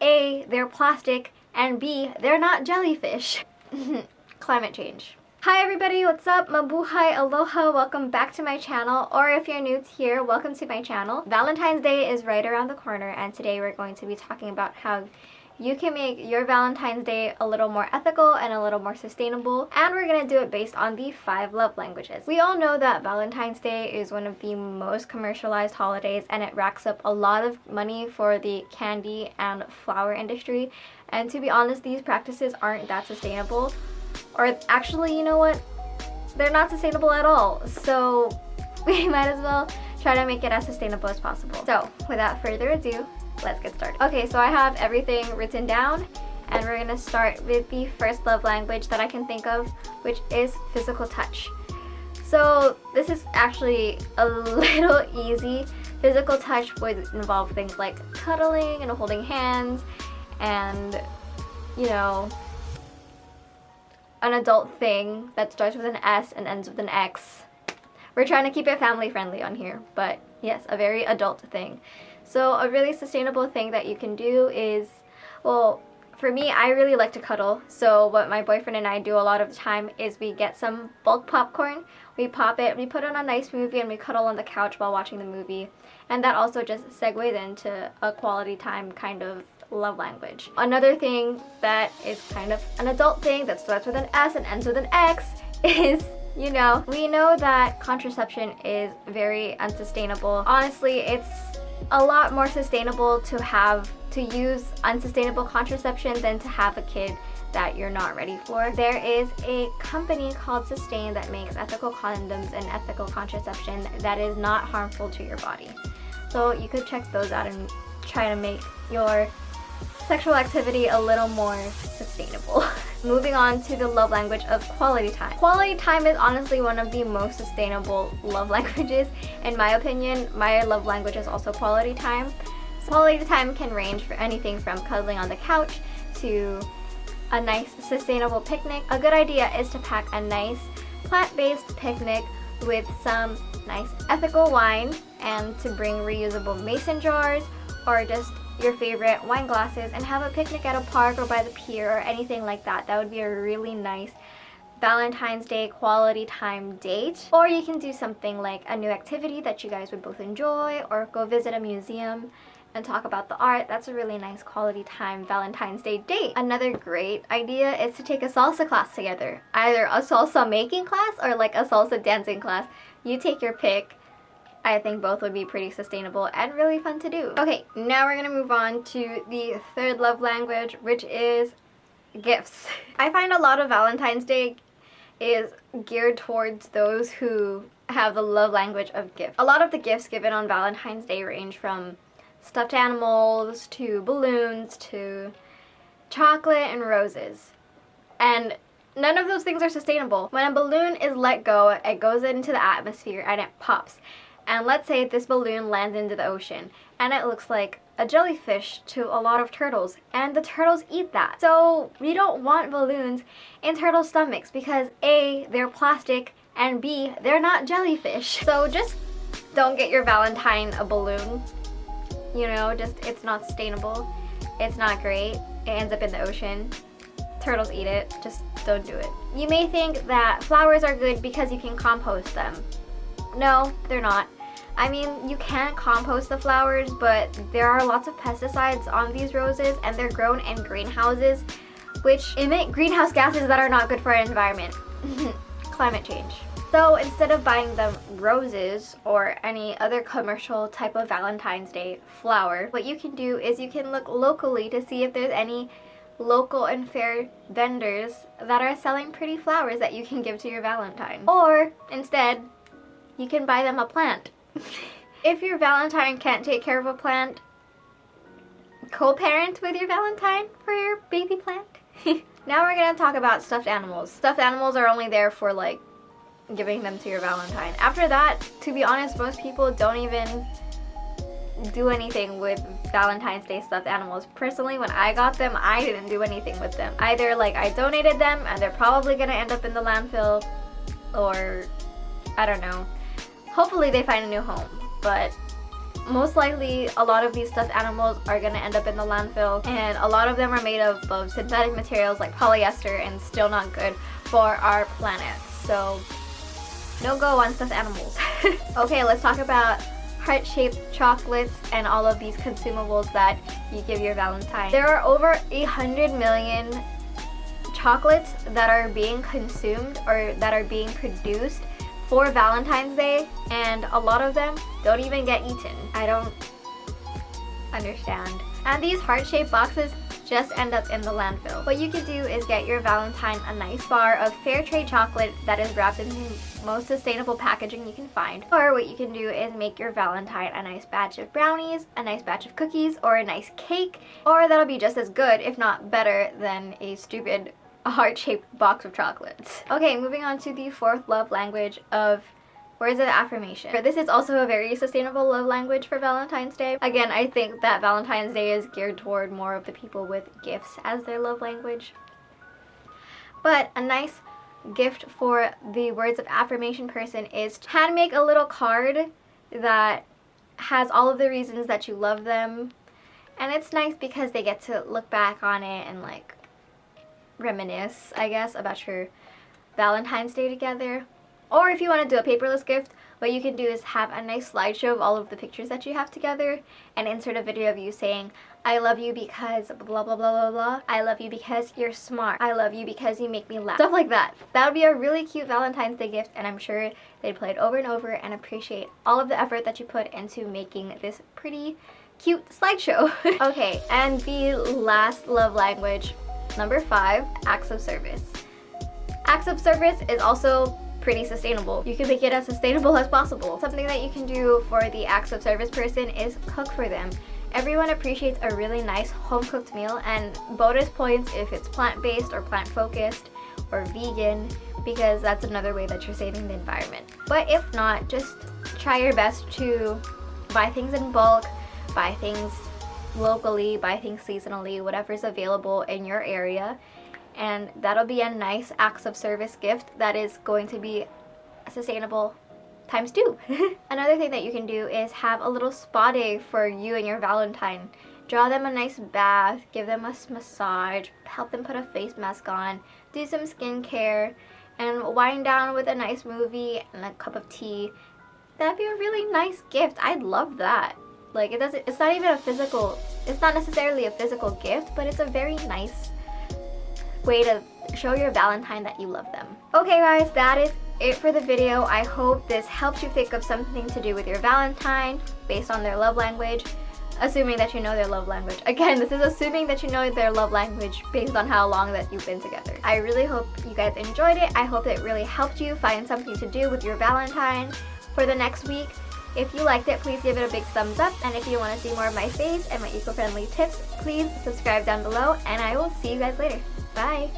A, they're plastic, and B, they're not jellyfish. Climate change. Hi everybody, what's up? Mabuhay, aloha, welcome back to my channel, or if you're new here, welcome to my channel. Valentine's Day is right around the corner, and today we're going to be talking about how you can make your Valentine's Day a little more ethical and a little more sustainable, and we're going to do it based on the 5 love languages. We all know that Valentine's Day is one of the most commercialized holidays, and it racks up a lot of money for the candy and flower industry, and to be honest, these practices aren't that sustainable. Or actually, you know what? They're not sustainable at all. So we might as well try to make it as sustainable as possible. So without further ado, let's get started. Okay, so I have everything written down, and we're gonna start with the first love language that I can think of, which is physical touch. So this is actually a little easy. Physical touch would involve things like cuddling and holding hands and, you know, an adult thing that starts with an S and ends with an X. We're trying to keep it family friendly on here, but yes, a very adult thing. So a really sustainable thing that you can do is, well, for me, I really like to cuddle. So what my boyfriend and I do a lot of the time is we get some bulk popcorn, we pop it, we put on a nice movie, and we cuddle on the couch while watching the movie. And that also just segues into a quality time kind of love language. Another thing that is kind of an adult thing that starts with an S and ends with an X is, you know, we know that contraception is very unsustainable. Honestly, it's a lot more sustainable to use unsustainable contraception than to have a kid that you're not ready for. There is a company called Sustain that makes ethical condoms and ethical contraception that is not harmful to your body. So you could check those out and try to make your sexual activity a little more sustainable. Moving on to the love language of quality time. Quality time is honestly one of the most sustainable love languages. In my opinion, my love language is also quality time. So quality time can range for anything from cuddling on the couch to a nice sustainable picnic. A good idea is to pack a nice plant-based picnic with some nice ethical wine, and to bring reusable mason jars or just your favorite wine glasses and have a picnic at a park or by the pier or anything like that. That would be a really nice Valentine's Day quality time date. Or you can do something like a new activity that you guys would both enjoy, or go visit a museum and talk about the art. That's a really nice quality time Valentine's Day date. Another great idea is to take a salsa class together. Either a salsa making class or like a salsa dancing class. You take your pick. I think both would be pretty sustainable and really fun to do. Okay, now we're gonna move on to the third love language, which is gifts. I find a lot of Valentine's Day is geared towards those who have the love language of gifts. A lot of the gifts given on Valentine's Day range from stuffed animals to balloons to chocolate and roses. And none of those things are sustainable. When a balloon is let go, it goes into the atmosphere and it pops. And let's say this balloon lands into the ocean and it looks like a jellyfish to a lot of turtles, and the turtles eat that. So we don't want balloons in turtle stomachs because A, they're plastic, and B, they're not jellyfish. So just don't get your Valentine a balloon. You know, just, it's not sustainable. It's not great. It ends up in the ocean. Turtles eat it. Just don't do it. You may think that flowers are good because you can compost them. No, they're not. I mean, you can compost the flowers, but there are lots of pesticides on these roses, and they're grown in greenhouses, which emit greenhouse gases that are not good for our environment. Climate change. So instead of buying them roses or any other commercial type of Valentine's Day flower, what you can do is you can look locally to see if there's any local and fair vendors that are selling pretty flowers that you can give to your Valentine. Or instead, you can buy them a plant. If your Valentine can't take care of a plant, co-parent with your Valentine for your baby plant. Now we're gonna talk about stuffed animals. Stuffed animals are only there for like giving them to your Valentine. After that, to be honest, most people don't even do anything with Valentine's Day stuffed animals. Personally, when I got them, I didn't do anything with them. Either like I donated them and they're probably gonna end up in the landfill, or I don't know. Hopefully they find a new home, but most likely a lot of these stuffed animals are gonna end up in the landfill, and a lot of them are made of both synthetic materials like polyester and still not good for our planet. So no go on stuffed animals. Okay, let's talk about heart-shaped chocolates and all of these consumables that you give your Valentine. There are over 100 million chocolates that are being consumed or that are being produced for Valentine's Day, and a lot of them don't even get eaten. I don't understand. And these heart-shaped boxes just end up in the landfill. What you could do is get your Valentine a nice bar of fair trade chocolate that is wrapped in the most sustainable packaging you can find. Or what you can do is make your Valentine a nice batch of brownies, a nice batch of cookies, or a nice cake. Or that'll be just as good, if not better, than a stupid heart-shaped box of chocolates. Okay, moving on to the fourth love language of words of affirmation. This is also a very sustainable love language for Valentine's Day. Again, I think that Valentine's Day is geared toward more of the people with gifts as their love language. But a nice gift for the words of affirmation person is to hand make a little card that has all of the reasons that you love them. And it's nice because they get to look back on it and like reminisce, I guess, about your Valentine's Day together. Or if you want to do a paperless gift, what you can do is have a nice slideshow of all of the pictures that you have together and insert a video of you saying, I love you because blah blah blah blah blah. I love you because you're smart. I love you because you make me laugh. Stuff like that. That would be a really cute Valentine's Day gift, and I'm sure they'd play it over and over and appreciate all of the effort that you put into making this pretty cute slideshow. Okay, and the last love language, number 5, acts of service. Acts of service is also pretty sustainable. You can make it as sustainable as possible. Something that you can do for the acts of service person is cook for them. Everyone appreciates a really nice home-cooked meal, and bonus points if it's plant-based or plant-focused or vegan, because that's another way that you're saving the environment. But if not, just try your best to buy things in bulk, buy things locally, buy things seasonally, whatever's available in your area. And that'll be a nice acts of service gift that is going to be sustainable times 2. Another thing that you can do is have a little spa day for you and your Valentine. Draw them a nice bath, give them a massage, help them put a face mask on, do some skincare, and wind down with a nice movie and a cup of tea. That'd be a really nice gift. I'd love that. Like, it's not even a physical, it's not necessarily a physical gift, but it's a very nice way to show your Valentine that you love them. Okay guys, that is it for the video. I hope this helps you think of something to do with your Valentine based on their love language, assuming that you know their love language. Again, this is assuming that you know their love language based on how long that you've been together. I really hope you guys enjoyed it. I hope it really helped you find something to do with your Valentine for the next week. If you liked it, please give it a big thumbs up, and if you want to see more of my face and my eco-friendly tips, please subscribe down below, and I will see you guys later. Bye!